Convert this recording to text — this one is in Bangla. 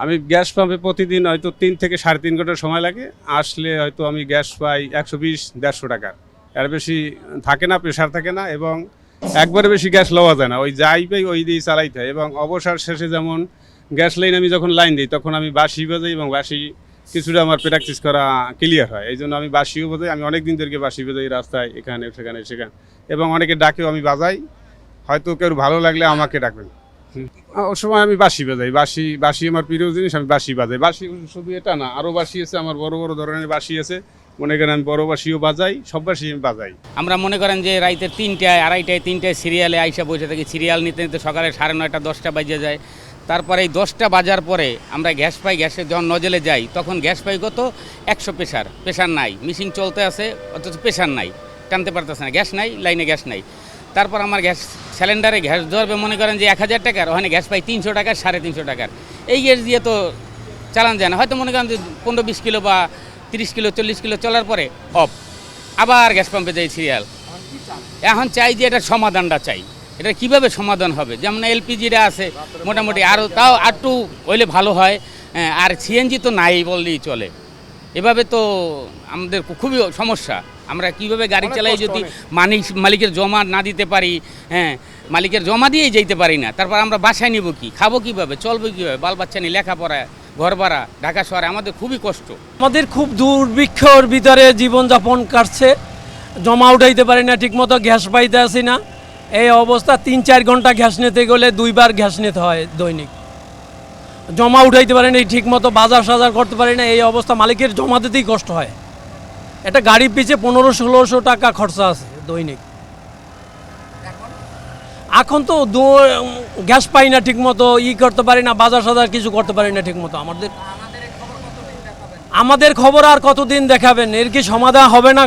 আমি গ্যাস পাম্পে প্রতিদিন হয়তো 3 থেকে 3.5 ঘন্টা সময় লাগে। আসলে হয়তো আমি গ্যাস পাই 120-150 টাকার। এর বেশি থাকে না, প্রেশার থাকে না এবং একবারে বেশি গ্যাস লওয়া যায় না। ওই যাই পাই ওই দিয়েই চালাইতে হয় এবং অবসর শেষে যেমন গ্যাস লাইন আমি যখন লাইন দিই তখন আমি বাঁশি বাজাই এবং বাঁশি কিছুটা আমার প্র্যাকটিস করা ক্লিয়ার হয়। এই জন্য আমি বাঁশিও বাজাই। আমি অনেক দিন ধরে বাঁশি বাজাই রাস্তায়, এখানে সেখানে সেখানে এবং অনেকে ডাকেও আমি বাজাই। হয়তো কেউ ভালো লাগলে আমাকে ডাকবেন। ওই সময় আমি বাঁশি বাজাই। বাঁশি আমার প্রিয় জিনিস, আমি বাঁশি বাজাই। বাঁশি শুধু এটা না, আরও বাঁশি আছে, আমার বড় বড় ধরনের বাঁশি আছে। মনে করেন আমি বড় বাঁশিও বাজাই, সব বাঁশি আমি বাজাই। আমরা মনে করেন যে রাইতের 3টায় 2:30টায় 3টায় সিরিয়ালে আইসা বসে থাকি। সিরিয়াল নিতে নিতে সকালে 9:30 10টা বাজে যায়। তারপরে এই 10টা বাজার পরে আমরা গ্যাস পাই। গ্যাসে যখন নজলে যাই তখন গ্যাস পাই কত 100 প্রেশার নাই, মেশিন চলতে আছে অথচ প্রেশার নাই, টানতে পারতেছে না, গ্যাস নাই, লাইনে গ্যাস নাই। তারপর আমার গ্যাস সিলিন্ডারে গ্যাস ধরবে মনে করেন যে 1000 টাকার, ওখানে গ্যাস পাই 300 টাকার, 350 টাকার। এই গ্যাস দিয়ে তো চালান যায় না। হয়তো মনে করেন যে 15-20 কিলো বা 30 কিলো 40 কিলো চলার পরে অফ, আবার গ্যাস পাম্পে যাই সিরিয়াল। এখন চাই যে এটার সমাধানটা চাই, এটা কিভাবে সমাধান হবে। যেমন এলপিজিটা আছে মোটামুটি, আরও তাও একটু হইলে ভালো হয়। আর সিএনজি তো নাই বললেই চলে। এভাবে তো আমাদের খুবই সমস্যা। আমরা কিভাবে গাড়ি চালাই যদি মালিকের জমা না দিতে পারি, মালিকের জমা দিয়েই যেতে পারি না, তারপর আমরা বাসায় নিব কি, খাবো কিভাবে, চলবো কীভাবে, বাল বাচ্চা নিয়ে লেখাপড়া, ঘর ভাড়া, ঢাকা শহরে আমাদের খুবই কষ্ট। আমাদের খুব দুর্ভিক্ষর ভিতরে জীবনযাপন কাটছে। জমা উঠাইতে পারি না ঠিকমতো, গ্যাস পাইতে আসি না। এই অবস্থা 3-4 ঘন্টা গ্যাস নিতে গেলে 2বার গ্যাস নিতে হয় দৈনিক। জমা উঠাইতে পারি না ঠিকমতো, বাজার সাজার করতে পারি না। এই অবস্থা, মালিকের জমা দিতেই কষ্ট হয়। একটা গাড়ি পিছিয়ে 1500-1600 টাকা খরচা আছে দৈনিক। এখন তো গ্যাস পাই না ঠিকমতো, করতে পারি না, বাজার সাজার কিছু করতে পারি না ঠিকমতো। আমাদের খবর আর কতদিন দেখাবেন? এর কি সমাধান হবে না?